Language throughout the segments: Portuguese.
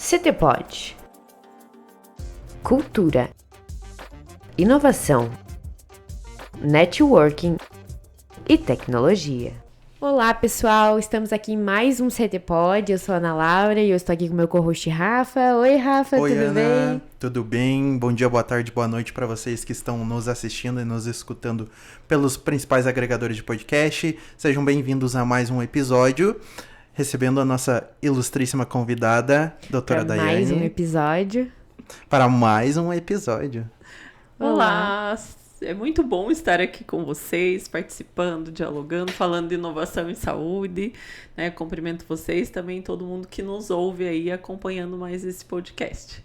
CTPod. Cultura, inovação, networking e tecnologia. Olá pessoal, estamos aqui em mais um CTPod. Eu sou a Ana Laura e eu estou aqui com o meu co-host Rafa. Oi Rafa, Oi, tudo Ana, bem? tudo bem? Bom dia, boa tarde, boa noite para vocês que estão nos assistindo e nos escutando pelos principais agregadores de podcast. Sejam bem-vindos a mais um episódio, recebendo a nossa ilustríssima convidada, doutora Para Daiane. mais um episódio. Para mais um episódio. Olá, é muito bom estar aqui com vocês, participando, dialogando, falando de inovação em saúde, né? Cumprimento vocês também, todo mundo que nos ouve aí, acompanhando mais esse podcast.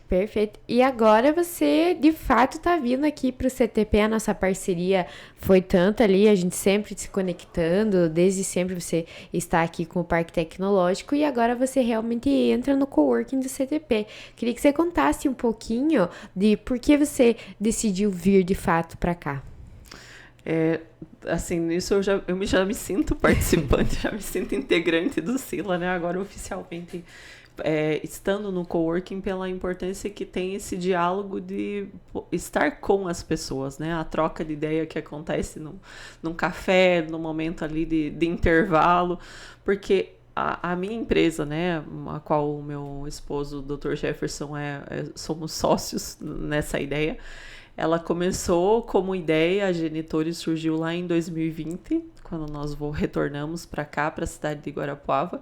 Perfeito. E agora você, de fato, tá vindo aqui pro CTP. A nossa parceria foi tanto ali, a gente sempre se conectando, desde sempre você está aqui com o Parque Tecnológico e agora você realmente entra no coworking do CTP. Queria que você contasse um pouquinho de por que você decidiu vir de fato para cá. Assim, nisso eu já me sinto participante, já me sinto integrante do Sila, né? Agora oficialmente estando no coworking, pela importância que tem esse diálogo de estar com as pessoas, né? A troca de ideia que acontece num café, no momento ali de intervalo, porque a minha empresa, né, a qual o meu esposo, o Dr. Jefferson, somos sócios nessa ideia, ela começou como ideia, a Genitore surgiu lá em 2020, quando nós retornamos para cá, para a cidade de Guarapuava,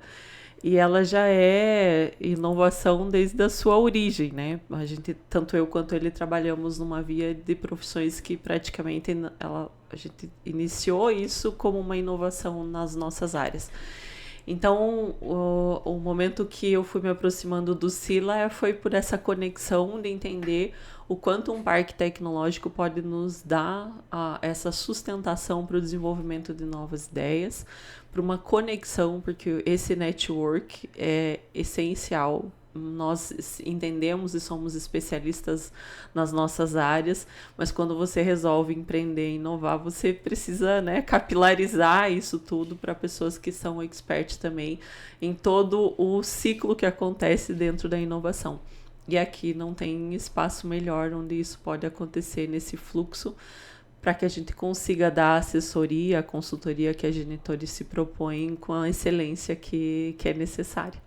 e ela já é inovação desde a sua origem, né? A gente, tanto eu quanto ele, trabalhamos numa via de profissões que praticamente a gente iniciou isso como uma inovação nas nossas áreas. Então, o momento que eu fui me aproximando do Sila foi por essa conexão de entender o quanto um parque tecnológico pode nos dar essa sustentação para o desenvolvimento de novas ideias, para uma conexão, porque esse network é essencial. Nós entendemos e somos especialistas nas nossas áreas, mas quando você resolve empreender e inovar, você precisa, né, capilarizar isso tudo para pessoas que são experts também em todo o ciclo que acontece dentro da inovação. E aqui não tem espaço melhor onde isso pode acontecer nesse fluxo, para que a gente consiga dar a assessoria, a consultoria que a Genitore se propõe com a excelência que é necessária.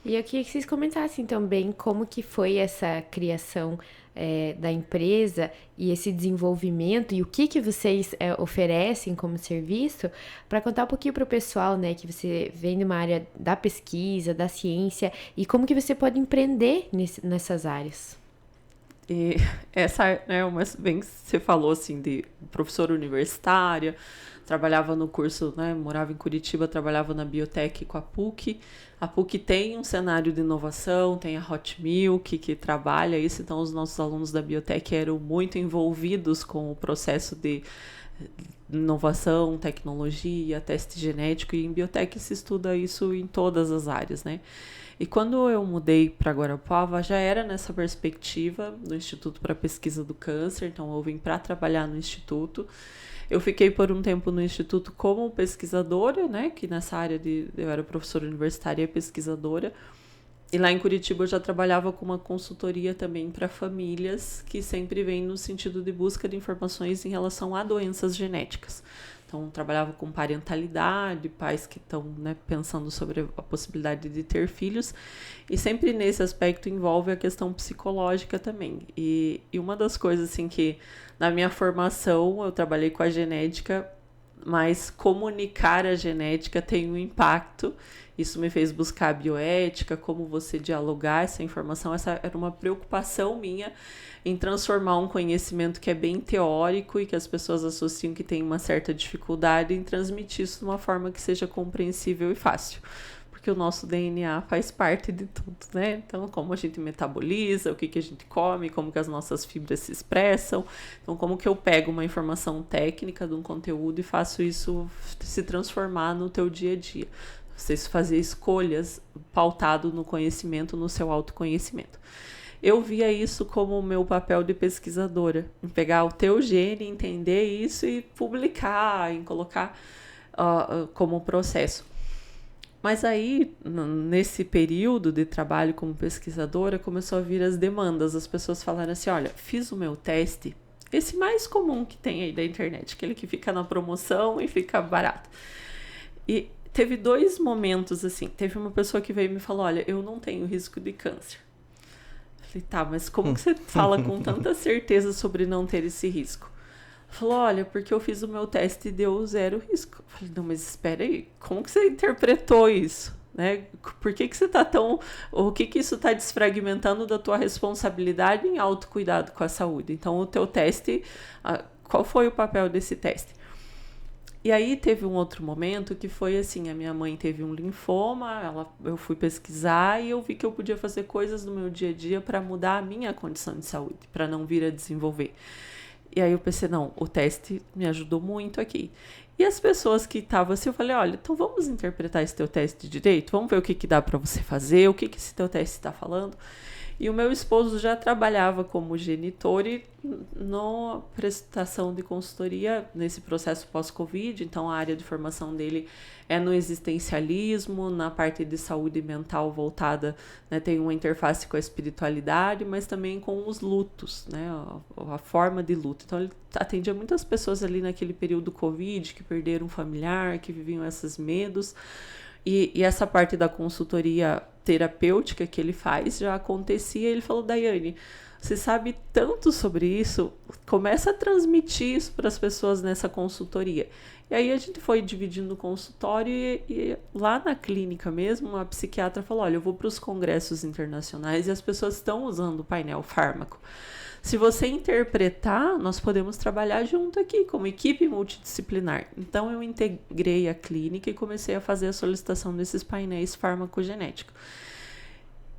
E eu queria que vocês comentassem também como que foi essa criação da empresa e esse desenvolvimento e o que vocês oferecem como serviço, para contar um pouquinho para o pessoal, né, que você vem de uma área da pesquisa, da ciência, e como que você pode empreender nessas áreas. E essa, né, bem que você falou assim, de professora universitária, trabalhava no curso, né, morava em Curitiba, trabalhava na biotech com a PUC. A PUC tem um cenário de inovação, tem a Hot Milk que trabalha isso, então os nossos alunos da biotech eram muito envolvidos com o processo de inovação, tecnologia, teste genético, e em biotech se estuda isso em todas as áreas, né? E quando eu mudei para Guarapuava, já era nessa perspectiva do Instituto para a Pesquisa do Câncer, então eu vim para trabalhar no Instituto. Eu fiquei por um tempo no Instituto como pesquisadora, né, que nessa área eu era professora universitária e pesquisadora. E lá em Curitiba eu já trabalhava com uma consultoria também para famílias, que sempre vem no sentido de busca de informações em relação a doenças genéticas. Então, trabalhava com parentalidade, pais que estão, né, pensando sobre a possibilidade de ter filhos. E sempre nesse aspecto envolve a questão psicológica também. E uma das coisas assim que na minha formação eu trabalhei com a genética, mas comunicar a genética tem um impacto. Isso me fez buscar a bioética, como você dialogar essa informação. Essa era uma preocupação minha em transformar um conhecimento que é bem teórico e que as pessoas associam que tem uma certa dificuldade em transmitir isso de uma forma que seja compreensível e fácil. Porque o nosso DNA faz parte de tudo, né? Então, como a gente metaboliza, o que a gente come, como que as nossas fibras se expressam. Então, como que eu pego uma informação técnica de um conteúdo e faço isso se transformar no teu dia a dia. Você fazer escolhas pautado no conhecimento, no seu autoconhecimento. Eu via isso como o meu papel de pesquisadora, em pegar o teu gene, entender isso e publicar, em colocar como processo. Mas aí, nesse período de trabalho como pesquisadora, começou a vir as demandas. As pessoas falaram assim, olha, fiz o meu teste, esse mais comum que tem aí da internet, aquele que fica na promoção e fica barato. E teve 2 momentos assim. Teve uma pessoa que veio e me falou, olha, eu não tenho risco de câncer. Eu falei, tá, mas como que você fala com tanta certeza sobre não ter esse risco? Falou, olha, porque eu fiz o meu teste e deu 0 risco. Eu falei, não, mas espera aí, como que você interpretou isso? Né? Por que você tá tão... O que isso está desfragmentando da tua responsabilidade em autocuidado com a saúde? Então, o teu teste, qual foi o papel desse teste? E aí teve um outro momento que foi assim, a minha mãe teve um linfoma, eu fui pesquisar e eu vi que eu podia fazer coisas no meu dia a dia para mudar a minha condição de saúde, para não vir a desenvolver. E aí eu pensei, não, o teste me ajudou muito aqui. E as pessoas que estavam assim, eu falei, olha, então vamos interpretar esse teu teste direito, vamos ver o que dá para você fazer, o que esse teu teste está falando. E o meu esposo já trabalhava como genitor e na prestação de consultoria nesse processo pós-Covid, então a área de formação dele é no existencialismo, na parte de saúde mental voltada, né, tem uma interface com a espiritualidade, mas também com os lutos, né, a forma de luto. Então ele atendia muitas pessoas ali naquele período Covid, que perderam um familiar, que viviam esses medos, e essa parte da consultoria terapêutica que ele faz já acontecia. Ele falou, Daiane, você sabe tanto sobre isso, começa a transmitir isso para as pessoas nessa consultoria. E aí a gente foi dividindo o consultório e lá na clínica mesmo, a psiquiatra falou, olha, eu vou para os congressos internacionais e as pessoas estão usando o painel fármaco. Se você interpretar, nós podemos trabalhar junto aqui, como equipe multidisciplinar. Então, eu integrei a clínica e comecei a fazer a solicitação desses painéis farmacogenéticos.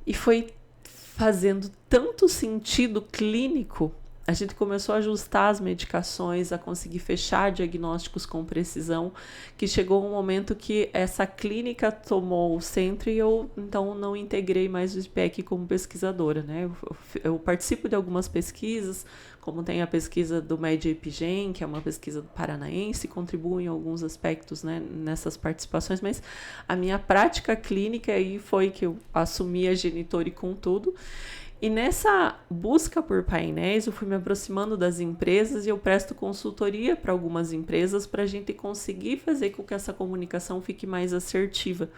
E foi fazendo tanto sentido clínico, a gente começou a ajustar as medicações, a conseguir fechar diagnósticos com precisão, que chegou um momento que essa clínica tomou o centro e eu, então, não integrei mais o SPEC como pesquisadora, né? Eu participo de algumas pesquisas, como tem a pesquisa do MED-EPGEN, que é uma pesquisa do Paranaense, contribuo em alguns aspectos, né, nessas participações, mas a minha prática clínica aí foi que eu assumi a genitore com tudo. E nessa busca por painéis, eu fui me aproximando das empresas e eu presto consultoria para algumas empresas para a gente conseguir fazer com que essa comunicação fique mais assertiva.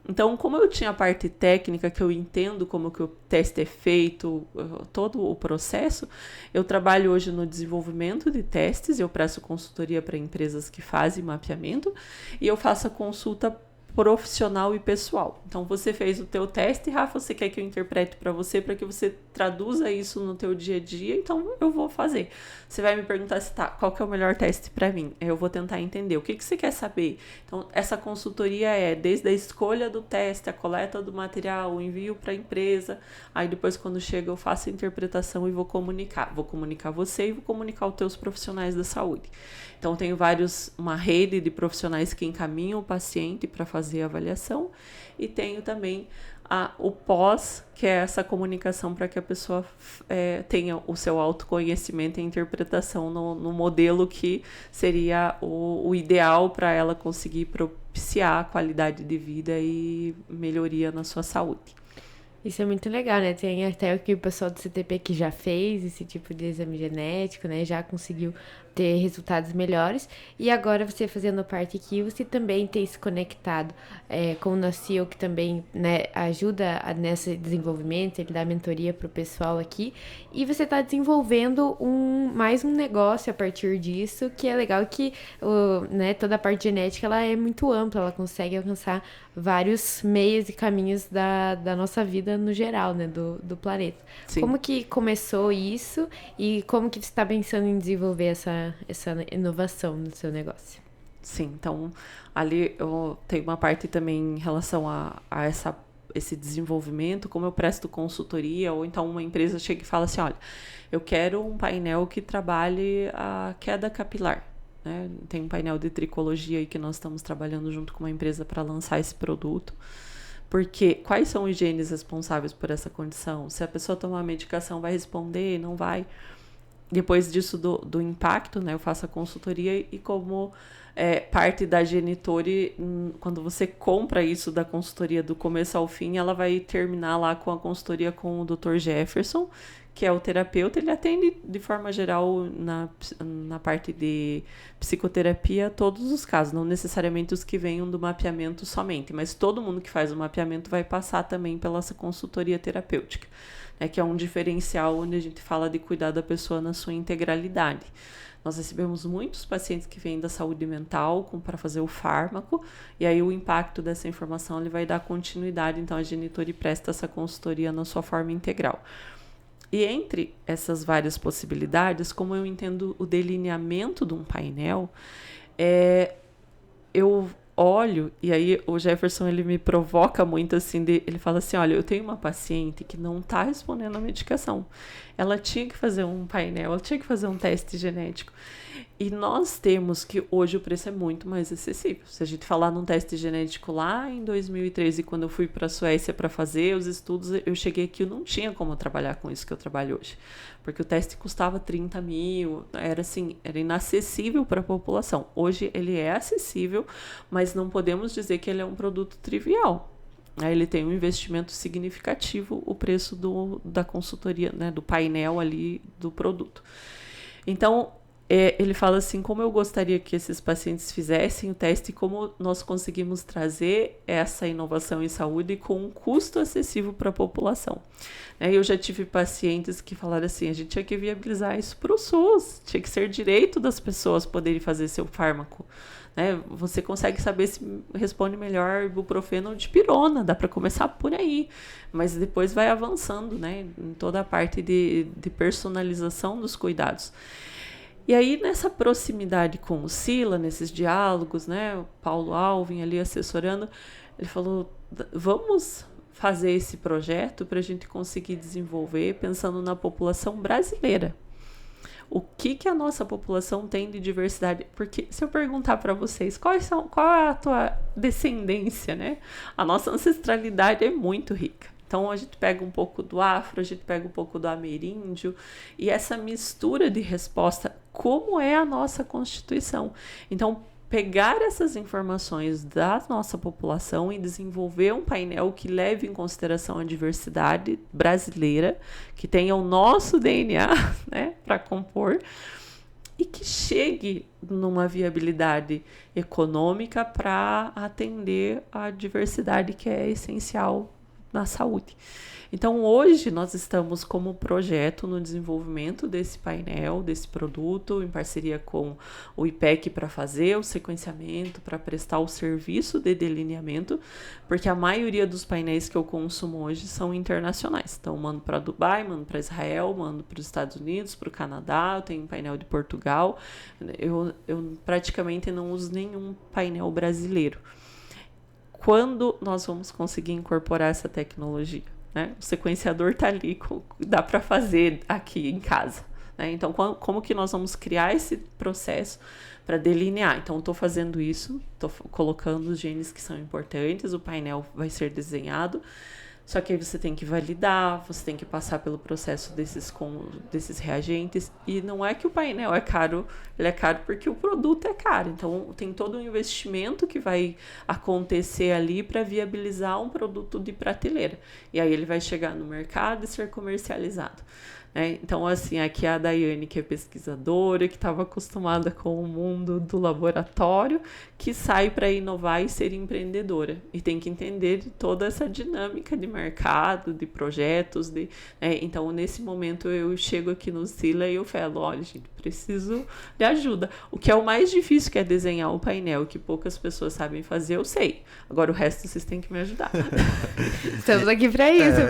Então, como eu tinha a parte técnica, que eu entendo como que o teste é feito, todo o processo, eu trabalho hoje no desenvolvimento de testes, eu presto consultoria para empresas que fazem mapeamento e eu faço a consulta profissional e pessoal. Então, você fez o teu teste, Rafa, você quer que eu interprete para você que você traduza isso no teu dia a dia, então eu vou fazer. Você vai me perguntar se qual que é o melhor teste para mim? Eu vou tentar entender o que você quer saber. Então, essa consultoria é desde a escolha do teste, a coleta do material, o envio para a empresa, aí depois quando chega eu faço a interpretação e vou comunicar. Vou comunicar você e vou comunicar os teus profissionais da saúde. Então, tenho uma rede de profissionais que encaminham o paciente para fazer a avaliação e tenho também o pós, que é essa comunicação para que a pessoa tenha o seu autoconhecimento e interpretação no modelo que seria o ideal para ela conseguir propiciar a qualidade de vida e melhoria na sua saúde. Isso é muito legal, né? Tem até o pessoal do CTP que já fez esse tipo de exame genético, né? Já conseguiu ter resultados melhores. E agora você fazendo parte aqui, você também tem se conectado com o NOCIO, que também, né, ajuda nesse desenvolvimento, ele dá mentoria para o pessoal aqui. E você está desenvolvendo mais um negócio a partir disso, que é legal que né, toda a parte genética ela é muito ampla, ela consegue alcançar vários meios e caminhos da nossa vida no geral, né, do planeta. Sim. Como que começou isso e como que você está pensando em desenvolver essa inovação no seu negócio? Sim, então ali eu tenho uma parte também em relação a esse desenvolvimento, como eu presto consultoria, ou então uma empresa chega e fala assim, olha, eu quero um painel que trabalhe a queda capilar. Né? Tem um painel de tricologia aí que nós estamos trabalhando junto com uma empresa para lançar esse produto. Porque quais são os genes responsáveis por essa condição? Se a pessoa tomar a medicação, vai responder, não vai? depois disso do impacto, né, eu faço a consultoria e como parte da Genitore, quando você compra isso da consultoria do começo ao fim, ela vai terminar lá com a consultoria com o Dr. Jefferson, que é o terapeuta. Ele atende de forma geral na parte de psicoterapia todos os casos, não necessariamente os que venham do mapeamento somente, mas todo mundo que faz o mapeamento vai passar também pela essa consultoria terapêutica, né, que é um diferencial onde a gente fala de cuidar da pessoa na sua integralidade. Nós recebemos muitos pacientes que vêm da saúde mental para fazer o fármaco, e aí o impacto dessa informação ele vai dar continuidade, então a Genitore presta essa consultoria na sua forma integral. E entre essas várias possibilidades, como eu entendo o delineamento de um painel, eu olho, e aí o Jefferson ele me provoca muito assim, ele fala assim, olha, eu tenho uma paciente que não está respondendo à medicação, ela tinha que fazer um painel, ela tinha que fazer um teste genético, e nós temos que hoje o preço é muito mais acessível. Se a gente falar num teste genético lá em 2013, quando eu fui para a Suécia para fazer os estudos, eu cheguei aqui, eu não tinha como trabalhar com isso que eu trabalho hoje, porque o teste custava 30 mil, era inacessível para a população. Hoje ele é acessível, mas não podemos dizer que ele é um produto trivial. Ele tem um investimento significativo, o preço da consultoria, né, do painel ali do produto. Então, ele fala assim, como eu gostaria que esses pacientes fizessem o teste, como nós conseguimos trazer essa inovação em saúde com um custo acessível para a população. Eu já tive pacientes que falaram assim, a gente tinha que viabilizar isso para o SUS, tinha que ser direito das pessoas poderem fazer seu fármaco. Você consegue saber se responde melhor ibuprofeno ou dipirona, dá para começar por aí, mas depois vai avançando, né, em toda a parte de personalização dos cuidados. E aí, nessa proximidade com o Sila, nesses diálogos, né, o Paulo Alvim ali assessorando, ele falou, vamos fazer esse projeto para a gente conseguir desenvolver pensando na população brasileira. O que a nossa população tem de diversidade? Porque se eu perguntar para vocês qual é a tua descendência, né? A nossa ancestralidade é muito rica. Então, a gente pega um pouco do afro, a gente pega um pouco do ameríndio, e essa mistura de resposta, como é a nossa Constituição. Então, pegar essas informações da nossa população e desenvolver um painel que leve em consideração a diversidade brasileira, que tenha o nosso DNA, né, para compor, e que chegue numa viabilidade econômica para atender a diversidade que é essencial na saúde. Então, hoje nós estamos como projeto no desenvolvimento desse painel, desse produto, em parceria com o IPEC para fazer o sequenciamento, para prestar o serviço de delineamento, porque a maioria dos painéis que eu consumo hoje são internacionais. Então, eu mando para Dubai, mando para Israel, mando para os Estados Unidos, para o Canadá, eu tenho um painel de Portugal. Eu praticamente não uso nenhum painel brasileiro. Quando nós vamos conseguir incorporar essa tecnologia? O sequenciador está ali, dá para fazer aqui em casa. Então, como que nós vamos criar esse processo para delinear? Então, estou fazendo isso, estou colocando os genes que são importantes, o painel vai ser desenhado, só que aí você tem que validar, você tem que passar pelo processo desses reagentes, e não é que o painel é caro, ele é caro porque o produto é caro. Então, tem todo um investimento que vai acontecer ali para viabilizar um produto de prateleira. E aí ele vai chegar no mercado e ser comercializado. Então, assim, aqui a Daiane, que é pesquisadora, que estava acostumada com o mundo do laboratório, que sai para inovar e ser empreendedora. E tem que entender de toda essa dinâmica de mercado, de projetos. Então, nesse momento, eu chego aqui no Sila e eu falo, olha, gente, preciso de ajuda. O que é o mais difícil, que é desenhar um painel, que poucas pessoas sabem fazer, eu sei. Agora, o resto, vocês têm que me ajudar. Estamos aqui para isso.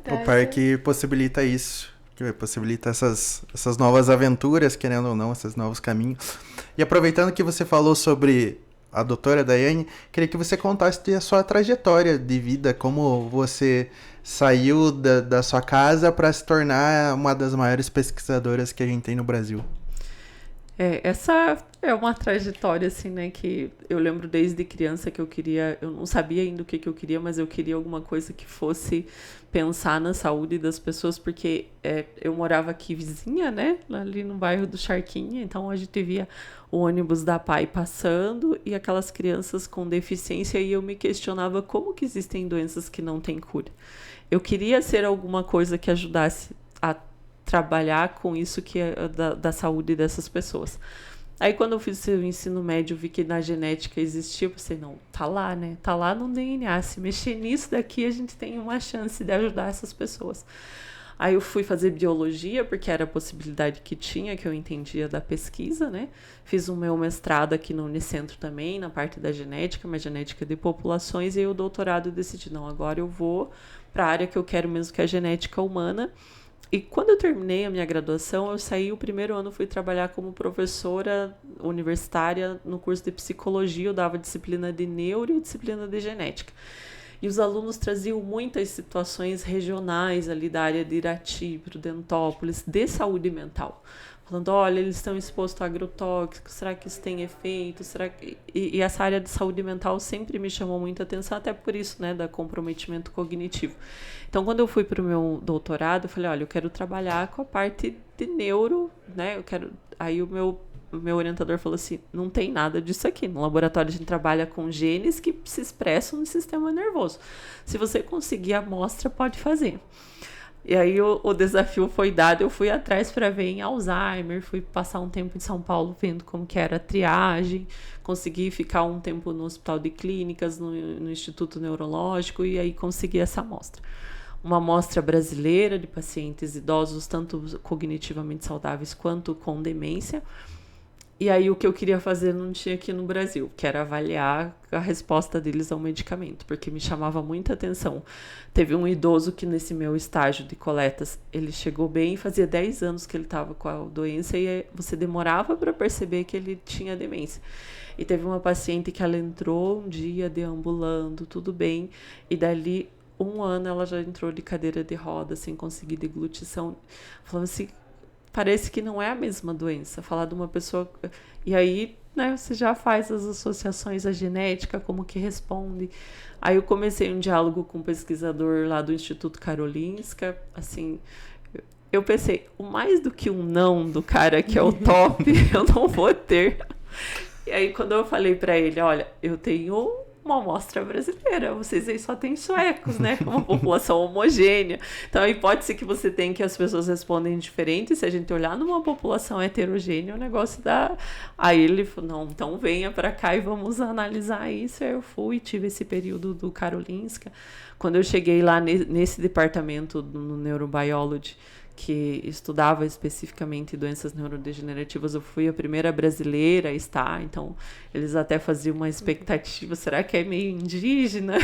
O parque possibilita isso. Que possibilita essas novas aventuras, querendo ou não, esses novos caminhos. E aproveitando que você falou sobre a doutora Daiane, queria que você contasse a sua trajetória de vida, como você saiu da sua casa para se tornar uma das maiores pesquisadoras que a gente tem no Brasil. Essa É uma trajetória, assim, né, que eu lembro desde criança que eu não sabia ainda o que eu queria, mas eu queria alguma coisa que fosse pensar na saúde das pessoas, porque eu morava aqui vizinha, né, ali no bairro do Charquinha, então a gente via o ônibus da PAI passando e aquelas crianças com deficiência, e eu me questionava como que existem doenças que não têm cura. Eu queria ser alguma coisa que ajudasse a trabalhar com isso que é da saúde dessas pessoas. Aí quando eu fiz o ensino médio, vi que na genética existia, eu pensei, não, tá lá, né? Tá lá no DNA. Se mexer nisso daqui, a gente tem uma chance de ajudar essas pessoas. Aí eu fui fazer biologia, porque era a possibilidade que tinha, que eu entendia da pesquisa, né? Fiz o meu mestrado aqui no Unicentro também, na parte da genética, mas genética de populações, e aí o doutorado eu decidi, não, agora eu vou para a área que eu quero mesmo, que é a genética humana. E quando eu terminei a minha graduação, eu saí o primeiro ano, fui trabalhar como professora universitária no curso de psicologia, eu dava disciplina de neuro e disciplina de genética. E os alunos traziam muitas situações regionais ali da área de Irati, Prudentópolis, de saúde mental. Falando, olha, eles estão expostos a agrotóxicos, será que isso tem efeito? Será que... e essa área de saúde mental sempre me chamou muita atenção, até por isso, né, da comprometimento cognitivo. Então, quando eu fui para o meu doutorado, eu falei, olha, eu quero trabalhar com a parte de neuro, né, Aí o meu orientador falou assim, não tem nada disso aqui. No laboratório a gente trabalha com genes que se expressam no sistema nervoso. Se você conseguir a amostra, pode fazer. E aí o desafio foi dado, eu fui atrás para ver em Alzheimer, fui passar um tempo em São Paulo vendo como que era a triagem, consegui ficar um tempo no Hospital de Clínicas, no Instituto Neurológico, e aí consegui essa amostra. Uma amostra brasileira de pacientes idosos, tanto cognitivamente saudáveis quanto com demência. E aí o que eu queria fazer não tinha aqui no Brasil, que era avaliar a resposta deles ao medicamento, porque me chamava muita atenção. Teve um idoso que nesse meu estágio de coletas, ele chegou bem, fazia 10 anos que ele estava com a doença e você demorava para perceber que ele tinha demência. E teve uma paciente que ela entrou um dia deambulando, tudo bem, e dali 1 ano ela já entrou de cadeira de roda, sem conseguir deglutição. Falando assim, parece que não é a mesma doença. Falar de uma pessoa... E aí, né, você já faz as associações à genética, como que responde. Aí eu comecei um diálogo com um pesquisador lá do Instituto Karolinska. Assim, eu pensei, o mais do que um não do cara que é o top, eu não vou ter. E aí, quando eu falei para ele, olha, eu tenho uma amostra brasileira, vocês aí só têm suecos, né? Uma população homogênea. Então, a hipótese que você tem que as pessoas respondem diferente, se a gente olhar numa população heterogênea, o negócio dá... Aí ele falou, não, então venha para cá e vamos analisar isso. Aí eu fui, tive esse período do Karolinska. Quando eu cheguei lá nesse departamento no Neurobiology, que estudava especificamente doenças neurodegenerativas, eu fui a primeira brasileira a estar, então eles até faziam uma expectativa, será que é meio indígena?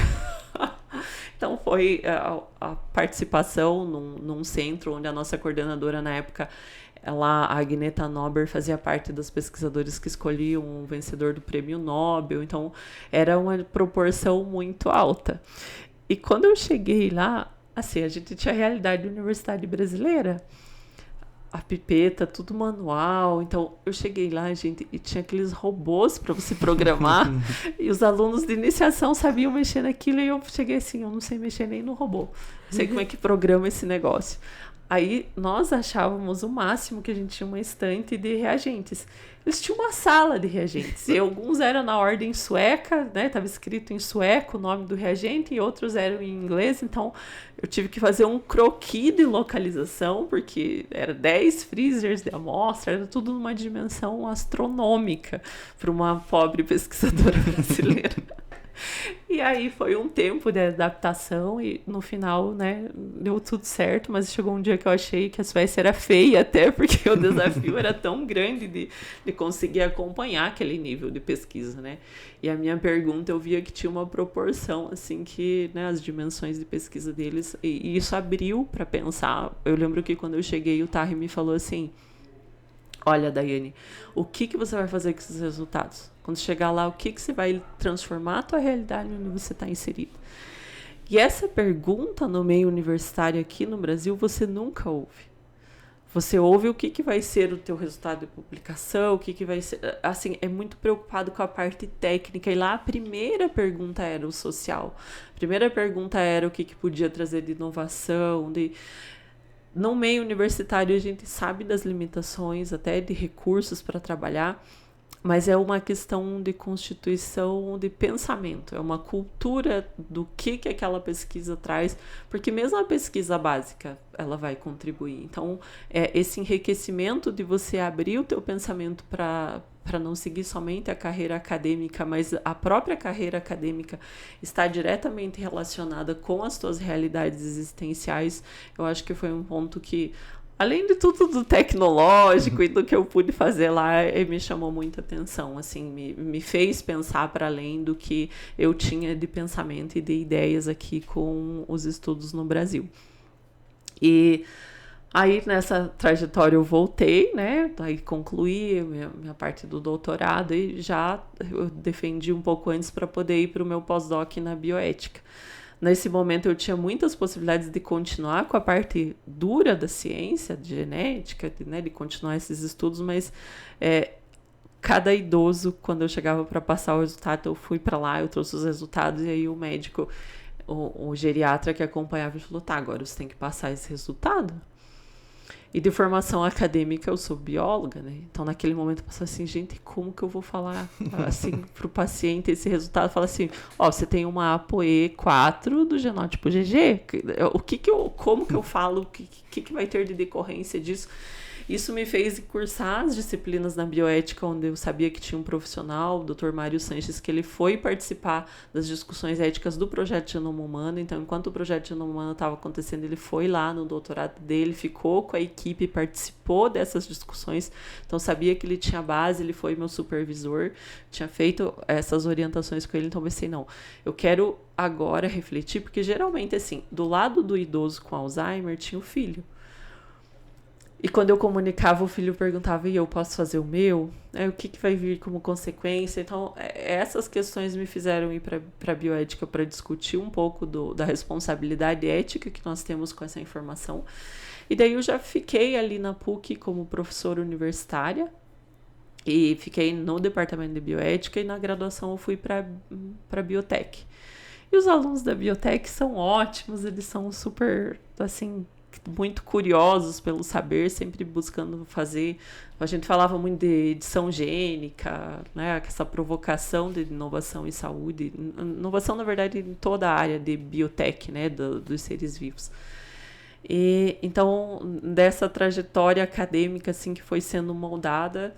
Então foi a participação num centro onde a nossa coordenadora na época, a Agneta Nober, fazia parte dos pesquisadores que escolhiam o vencedor do prêmio Nobel, então era uma proporção muito alta. E quando eu cheguei lá, assim, a gente tinha a realidade da universidade brasileira, a pipeta, tudo manual. Então, eu cheguei lá, gente, e tinha aqueles robôs para você programar. E os alunos de iniciação sabiam mexer naquilo. E eu cheguei assim, eu não sei mexer nem no robô. Não sei como é que programa esse negócio. Aí, nós achávamos o máximo que a gente tinha uma estante de reagentes. Eles tinham uma sala de reagentes. E alguns eram na ordem sueca, né? Estava escrito em sueco o nome do reagente, e outros eram em inglês. Então, eu tive que fazer um croquis de localização, porque era 10 freezers de amostra, era tudo numa dimensão astronômica para uma pobre pesquisadora brasileira. E aí foi um tempo de adaptação e no final, né, deu tudo certo, mas chegou um dia que eu achei que a Suécia era feia até, porque o desafio era tão grande de conseguir acompanhar aquele nível de pesquisa, né? E a minha pergunta, eu via que tinha uma proporção, assim, que, né, as dimensões de pesquisa deles, e isso abriu para pensar. Eu lembro que quando eu cheguei, o Tarri me falou assim, olha, Daiane, o que você vai fazer com esses resultados? Quando chegar lá, o que você vai transformar a tua realidade onde você está inserido? E essa pergunta no meio universitário aqui no Brasil, você nunca ouve. Você ouve o que vai ser o teu resultado de publicação, o que vai ser... Assim, é muito preocupado com a parte técnica. E lá a primeira pergunta era o social. A primeira pergunta era o que podia trazer de inovação. No meio universitário, a gente sabe das limitações, até de recursos para trabalhar. Mas é uma questão de constituição de pensamento, é uma cultura do que aquela pesquisa traz, porque mesmo a pesquisa básica, ela vai contribuir. Então, esse enriquecimento de você abrir o teu pensamento para não seguir somente a carreira acadêmica, mas a própria carreira acadêmica está diretamente relacionada com as tuas realidades existenciais, eu acho que foi um ponto que, além de tudo do tecnológico e do que eu pude fazer lá, me chamou muita atenção, assim, me fez pensar para além do que eu tinha de pensamento e de ideias aqui com os estudos no Brasil. E aí, nessa trajetória, eu voltei, né, aí concluí minha parte do doutorado e eu defendi um pouco antes para poder ir para o meu pós-doc na bioética. Nesse momento eu tinha muitas possibilidades de continuar com a parte dura da ciência, de genética, de continuar esses estudos, mas cada idoso, quando eu chegava para passar o resultado, eu fui para lá, eu trouxe os resultados, e aí o médico, o geriatra que acompanhava, falou, tá, agora você tem que passar esse resultado. E de formação acadêmica, eu sou bióloga, né? Então, naquele momento, eu pensei assim, gente, como que eu vou falar assim para o paciente esse resultado? Fala assim, você tem uma ApoE4 do genótipo GG. Como que eu falo? O que vai ter de decorrência disso? Isso me fez cursar as disciplinas na bioética, onde eu sabia que tinha um profissional, o Dr. Mário Sanches, que ele foi participar das discussões éticas do projeto Genoma Humano. Então, enquanto o projeto Genoma Humano estava acontecendo, ele foi lá no doutorado dele, ficou com a equipe, participou dessas discussões. Então, sabia que ele tinha base, ele foi meu supervisor, tinha feito essas orientações com ele. Então, eu pensei, não, eu quero agora refletir, porque geralmente, assim, do lado do idoso com Alzheimer, tinha o filho. E quando eu comunicava, o filho perguntava, e eu posso fazer o meu? O que vai vir como consequência? Então, essas questões me fizeram ir para a bioética para discutir um pouco da responsabilidade ética que nós temos com essa informação. E daí eu já fiquei ali na PUC como professora universitária, e fiquei no departamento de bioética, e na graduação eu fui para a biotech. E os alunos da biotech são ótimos, eles são super, assim, muito curiosos pelo saber, sempre buscando fazer. A gente falava muito de edição gênica, né? Essa provocação de inovação em saúde, inovação, na verdade, em toda a área de biotech, né? Dos seres vivos. E então, dessa trajetória acadêmica assim, que foi sendo moldada,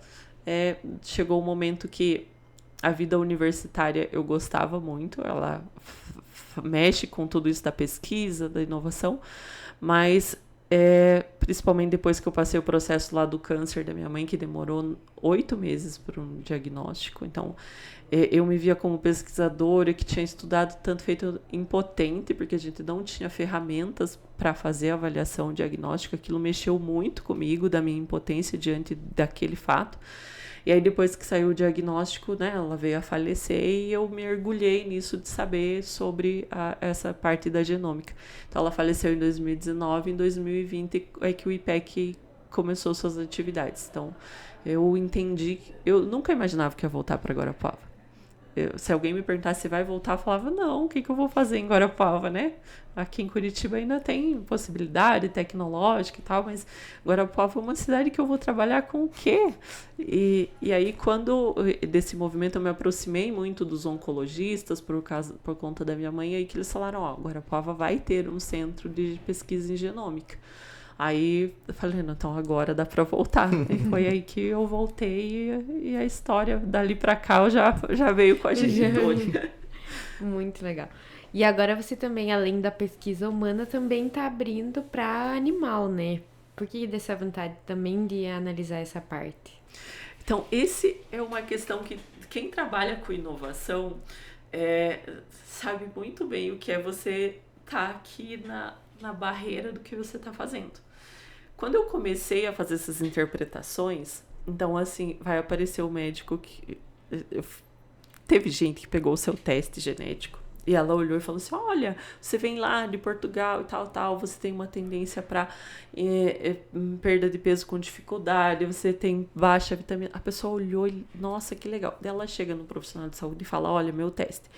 chegou um momento que a vida universitária eu gostava muito, ela mexe com tudo isso da pesquisa, da inovação, mas principalmente depois que eu passei o processo lá do câncer da minha mãe, que demorou 8 meses para um diagnóstico. Então, eu me via como pesquisadora que tinha estudado tanto feito impotente, porque a gente não tinha ferramentas para fazer a avaliação diagnóstica. Aquilo mexeu muito comigo, da minha impotência diante daquele fato. E aí, depois que saiu o diagnóstico, né, ela veio a falecer e eu mergulhei nisso de saber sobre essa parte da genômica. Então, ela faleceu em 2019, em 2020 é que o IPEC começou suas atividades. Então, eu entendi, eu nunca imaginava que ia voltar para Guarapuava. Se alguém me perguntasse se vai voltar, eu falava, não, o que eu vou fazer em Guarapuava, né? Aqui em Curitiba ainda tem possibilidade tecnológica e tal, mas Guarapuava é uma cidade que eu vou trabalhar com o quê? E aí, quando desse movimento eu me aproximei muito dos oncologistas, por conta da minha mãe, aí que eles falaram, Guarapuava vai ter um centro de pesquisa em genômica. Aí eu falei, não, então agora dá para voltar. E foi aí que eu voltei e a história dali para cá já veio com a gente toda. Muito legal. E agora você também, além da pesquisa humana, também está abrindo para animal, né? Por que dessa vontade também de analisar essa parte? Então, esse é uma questão que quem trabalha com inovação sabe muito bem o que é você estar aqui na barreira do que você está fazendo. Quando eu comecei a fazer essas interpretações, então, assim, vai aparecer o médico que... Teve gente que pegou o seu teste genético E ela olhou e falou assim, olha, você vem lá de Portugal e tal, você tem uma tendência para perda de peso com dificuldade, você tem baixa vitamina. A pessoa olhou e, nossa, que legal. Daí ela chega no profissional de saúde e fala, olha, meu teste.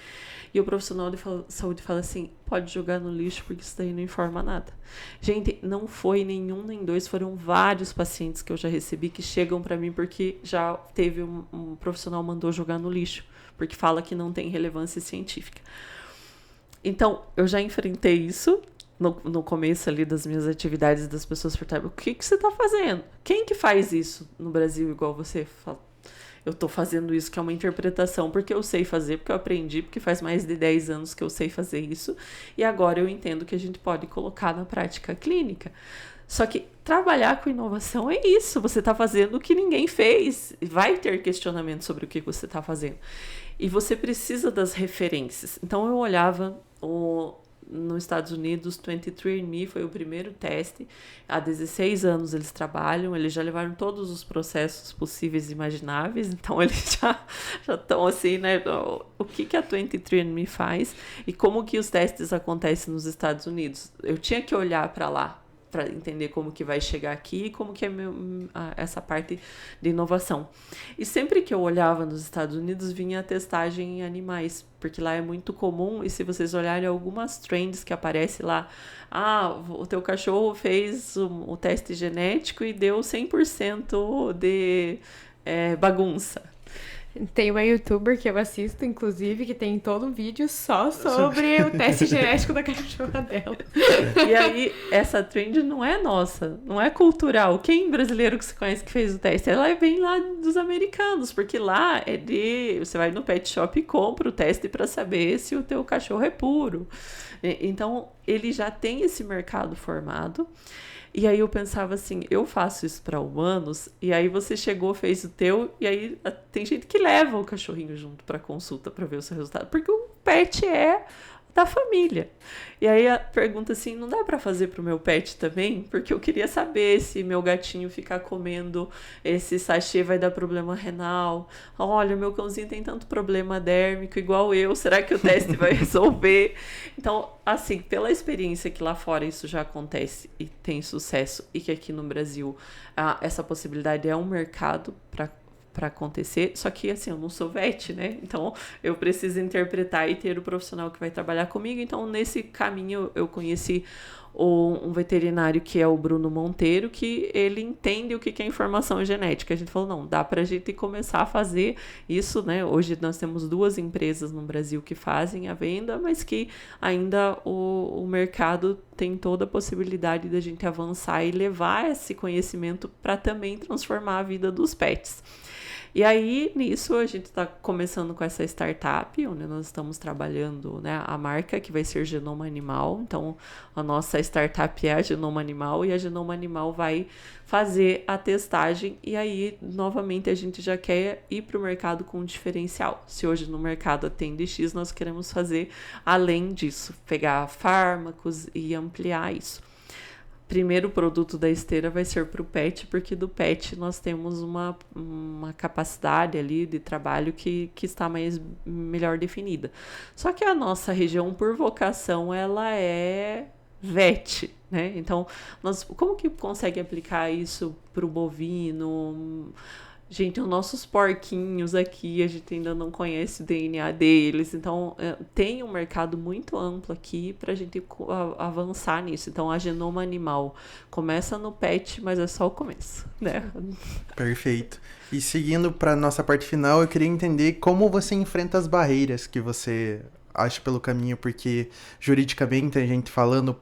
E o profissional de saúde fala assim, pode jogar no lixo porque isso daí não informa nada. Gente, não foi nenhum nem dois, foram vários pacientes que eu já recebi que chegam para mim porque já teve um profissional mandou jogar no lixo, porque fala que não tem relevância científica. Então, eu já enfrentei isso no começo ali das minhas atividades, das pessoas perguntavam, o que você está fazendo? Quem que faz isso no Brasil igual você? Eu estou fazendo isso, que é uma interpretação, porque eu sei fazer, porque eu aprendi, porque faz mais de 10 anos que eu sei fazer isso, e agora eu entendo que a gente pode colocar na prática clínica. Só que trabalhar com inovação é isso, você está fazendo o que ninguém fez, vai ter questionamento sobre o que você está fazendo. E você precisa das referências. Então eu olhava nos Estados Unidos, 23andMe foi o primeiro teste. Há 16 anos eles trabalham, eles já levaram todos os processos possíveis e imagináveis, então eles já estão assim, né? O que a 23andMe faz e como que os testes acontecem nos Estados Unidos. Eu tinha que olhar para lá, para entender como que vai chegar aqui e como que é essa parte de inovação. E sempre que eu olhava nos Estados Unidos, vinha a testagem em animais, porque lá é muito comum, e se vocês olharem algumas trends que aparecem lá, o teu cachorro fez o teste genético e deu 100% de bagunça. Tem uma youtuber que eu assisto, inclusive, que tem todo um vídeo só sobre o teste genético da cachorra dela. E aí, essa trend não é nossa, não é cultural. Quem brasileiro que você conhece que fez o teste? Ela vem lá dos americanos, porque lá você vai no pet shop e compra o teste para saber se o teu cachorro é puro. Então, ele já tem esse mercado formado. E aí eu pensava assim, eu faço isso para humanos, e aí você chegou, fez o teu, e aí tem gente que leva o cachorrinho junto para consulta para ver o seu resultado, porque o pet é da família. E aí a pergunta assim, não dá para fazer pro meu pet também? Porque eu queria saber se meu gatinho ficar comendo esse sachê vai dar problema renal. Olha, meu cãozinho tem tanto problema dérmico igual eu, será que o teste vai resolver? Então, assim, pela experiência que lá fora isso já acontece e tem sucesso, e que aqui no Brasil essa possibilidade é um mercado para acontecer, só que assim, eu não sou vet, né? Então eu preciso interpretar e ter o profissional que vai trabalhar comigo. Então nesse caminho eu conheci um veterinário que é o Bruno Monteiro, que ele entende o que é informação genética. A gente falou, não, dá pra gente começar a fazer isso, né? Hoje nós temos 2 empresas no Brasil que fazem a venda, mas que ainda o mercado tem toda a possibilidade da gente avançar e levar esse conhecimento para também transformar a vida dos pets. E aí, nisso, a gente está começando com essa startup, onde nós estamos trabalhando, né, a marca que vai ser Genoma Animal. Então, a nossa startup é a Genoma Animal, e a Genoma Animal vai fazer a testagem, e aí, novamente, a gente já quer ir para o mercado com um diferencial. Se hoje no mercado atende X, nós queremos fazer além disso, pegar fármacos e ampliar isso. Primeiro produto da esteira vai ser para o pet, porque do pet nós temos uma capacidade ali de trabalho que está melhor definida. Só que a nossa região, por vocação, ela é vet, né? Então, como que consegue aplicar isso para o bovino? Gente, os nossos porquinhos aqui, a gente ainda não conhece o DNA deles, então tem um mercado muito amplo aqui para a gente avançar nisso. Então, a Genoma Animal começa no pet, mas é só o começo, né? Perfeito. E seguindo para nossa parte final, eu queria entender como você enfrenta as barreiras que você acha pelo caminho, porque juridicamente a gente falando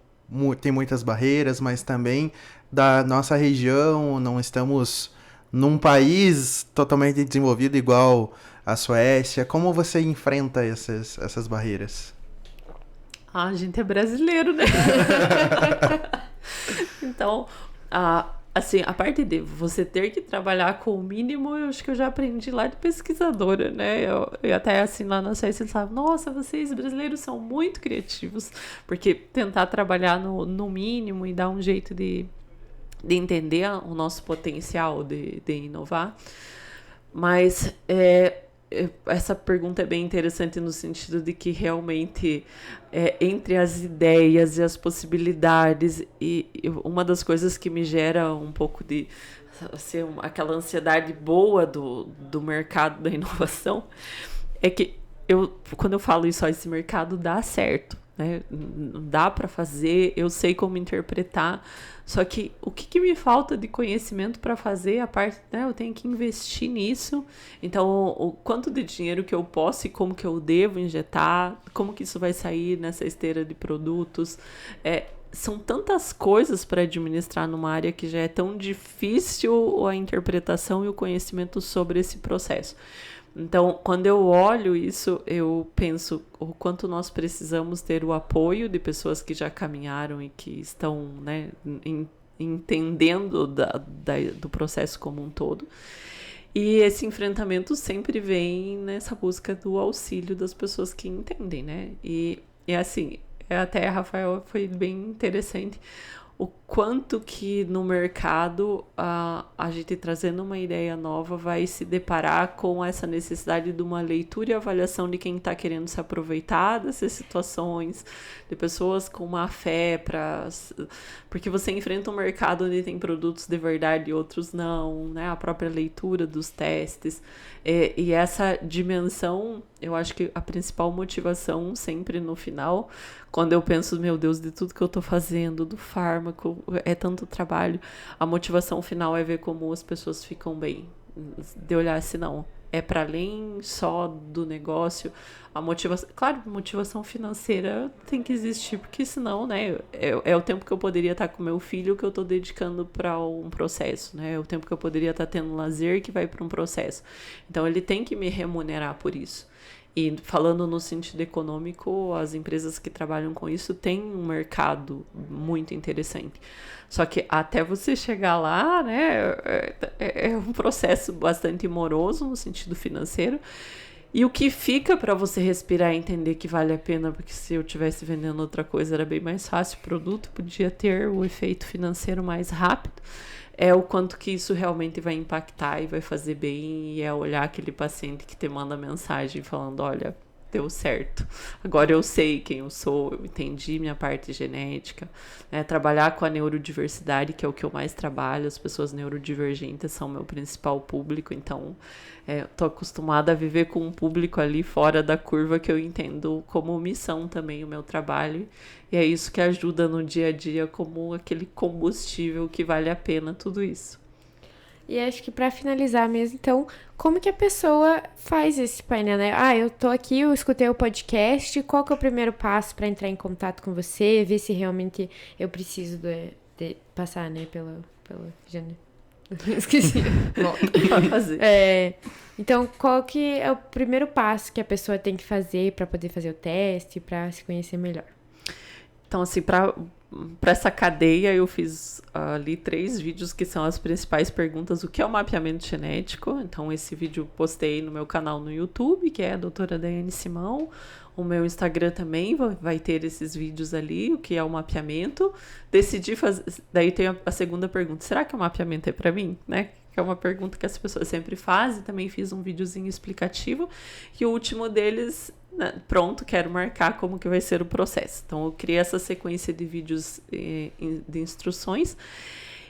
tem muitas barreiras, mas também da nossa região, não estamos num país totalmente desenvolvido igual a Suécia. Como você enfrenta essas barreiras? A gente é brasileiro, né? Então, assim, a parte de você ter que trabalhar com o mínimo, eu acho que eu já aprendi lá de pesquisadora, né? Eu até, assim, lá na Suécia, eles falavam, nossa, vocês brasileiros são muito criativos, porque tentar trabalhar no mínimo e dar um jeito de entender o nosso potencial de inovar. Mas essa pergunta é bem interessante no sentido de que realmente entre as ideias e as possibilidades e uma das coisas que me gera um pouco de assim, aquela ansiedade boa do mercado da inovação é que quando eu falo isso, esse mercado dá certo, né? Dá para fazer, eu sei como interpretar, só que o que me falta de conhecimento para fazer a parte, né? Eu tenho que investir nisso, então o quanto de dinheiro que eu posso e como que eu devo injetar, como que isso vai sair nessa esteira de produtos, são tantas coisas para administrar numa área que já é tão difícil a interpretação e o conhecimento sobre esse processo. Então, quando eu olho isso, eu penso o quanto nós precisamos ter o apoio de pessoas que já caminharam e que estão, né, entendendo do processo como um todo. E esse enfrentamento sempre vem nessa busca do auxílio das pessoas que entendem, né? E assim, até, Rafael, foi bem interessante o quanto que no mercado a gente trazendo uma ideia nova vai se deparar com essa necessidade de uma leitura e avaliação de quem está querendo se aproveitar dessas situações, de pessoas com má fé, porque você enfrenta um mercado onde tem produtos de verdade e outros não, né? A própria leitura dos testes. E essa dimensão, eu acho que a principal motivação sempre no final, quando eu penso, meu Deus, de tudo que eu tô fazendo, do fármaco, é tanto trabalho, a motivação final é ver como as pessoas ficam bem. De olhar assim, não, é para além só do negócio, a motivação, claro, motivação financeira tem que existir, porque senão, né, é o tempo que eu poderia estar com meu filho que eu tô dedicando para um processo, né, é o tempo que eu poderia estar tendo lazer que vai para um processo. Então, ele tem que me remunerar por isso. E falando no sentido econômico, as empresas que trabalham com isso têm um mercado muito interessante. Só que até você chegar lá, né, é um processo bastante moroso no sentido financeiro. E o que fica para você respirar e entender que vale a pena, porque se eu estivesse vendendo outra coisa era bem mais fácil o produto, podia ter o efeito financeiro mais rápido, é o quanto que isso realmente vai impactar e vai fazer bem, e é olhar aquele paciente que te manda mensagem falando, olha, deu certo, agora eu sei quem eu sou, eu entendi minha parte genética, né? Trabalhar com a neurodiversidade, que é o que eu mais trabalho, as pessoas neurodivergentes são meu principal público, então tô acostumada a viver com um público ali fora da curva que eu entendo como missão também o meu trabalho, e é isso que ajuda no dia a dia como aquele combustível que vale a pena tudo isso. E acho que para finalizar mesmo, então, como que a pessoa faz esse painel, né? Eu tô aqui, eu escutei o podcast, qual que é o primeiro passo para entrar em contato com você, ver se realmente eu preciso de passar, né, pela Jane. Esqueci. Pode fazer. Então, qual que é o primeiro passo que a pessoa tem que fazer para poder fazer o teste, para se conhecer melhor? Então, assim, para essa cadeia, eu fiz ali 3 vídeos que são as principais perguntas. O que é o mapeamento genético? Então, esse vídeo postei no meu canal no YouTube, que é a doutora Daiane Simão. O meu Instagram também vai ter esses vídeos ali, o que é o mapeamento. Decidi fazer... Daí tem a segunda pergunta. Será que o mapeamento é para mim? Né? Que é uma pergunta que as pessoas sempre fazem. Também fiz um videozinho explicativo. E o último deles... Pronto, quero marcar como que vai ser o processo. Então, eu criei essa sequência de vídeos de instruções.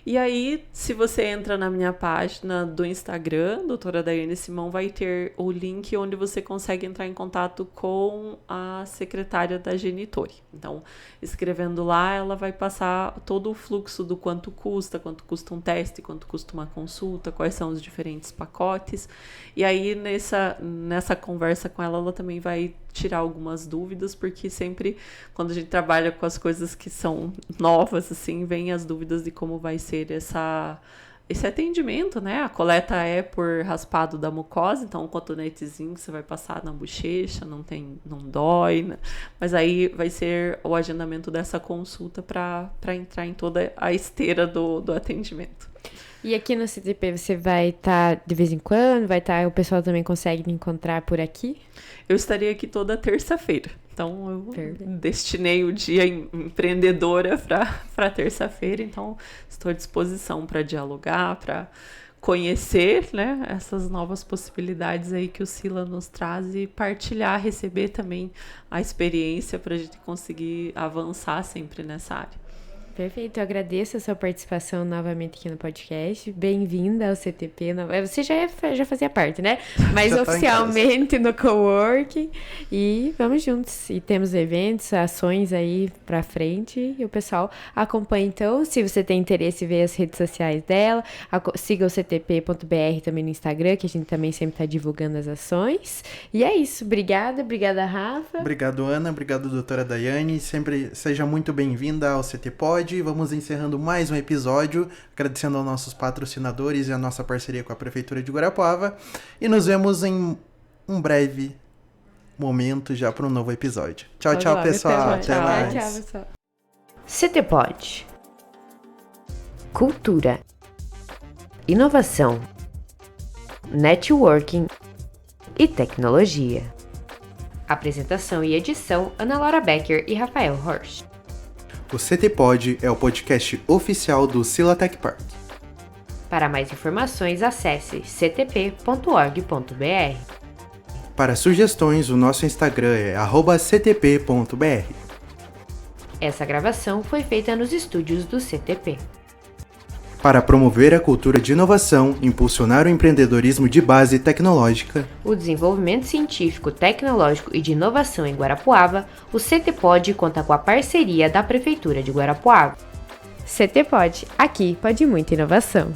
E aí, se você entra na minha página do Instagram, doutora Daiane Simão, vai ter o link onde você consegue entrar em contato com a secretária da Genitore. Então, escrevendo lá, ela vai passar todo o fluxo do quanto custa um teste, quanto custa uma consulta, quais são os diferentes pacotes. E aí, nessa conversa com ela, ela também vai tirar algumas dúvidas, porque sempre, quando a gente trabalha com as coisas que são novas, assim, vem as dúvidas de como vai ser esse atendimento, né? A coleta é por raspado da mucosa, então um cotonetezinho que você vai passar na bochecha, não dói, né? Mas aí vai ser o agendamento dessa consulta para entrar em toda a esteira do atendimento. E aqui no CTP você vai estar de vez em quando? O pessoal também consegue me encontrar por aqui? Eu estarei aqui toda terça-feira. Então, eu destinei o dia empreendedora para terça-feira. Então, estou à disposição para dialogar, para conhecer, né, essas novas possibilidades aí que o Sila nos traz e partilhar, receber também a experiência para a gente conseguir avançar sempre nessa área. Perfeito, eu agradeço a sua participação novamente aqui no podcast. Bem-vinda ao CTP. Você já fazia parte, né? Mas Já oficialmente no coworking. E vamos juntos. E temos eventos, ações aí pra frente. E o pessoal acompanha. Então, se você tem interesse em ver as redes sociais dela, siga o ctp.br também no Instagram, que a gente também sempre tá divulgando as ações. E é isso. Obrigada, Rafa. Obrigado, Ana. Obrigado, doutora Daiane. Sempre seja muito bem-vinda ao CTPod. Vamos encerrando mais um episódio, agradecendo aos nossos patrocinadores e a nossa parceria com a Prefeitura de Guarapuava. E nos vemos em um breve momento já para um novo episódio. Tchau, tchau, pessoal. Até mais. Tchau, pessoal. CTPod. Cultura. Inovação. Networking e tecnologia. Apresentação e edição: Ana Laura Becker e Rafael Horst. O CTPod é o podcast oficial do Sila Tech Park. Para mais informações, acesse ctp.org.br. Para sugestões, o nosso Instagram é @ctp.br. Essa gravação foi feita nos estúdios do CTP. Para promover a cultura de inovação, impulsionar o empreendedorismo de base tecnológica, o desenvolvimento científico, tecnológico e de inovação em Guarapuava, o CTPod conta com a parceria da Prefeitura de Guarapuava. CTPod, aqui pode muita inovação.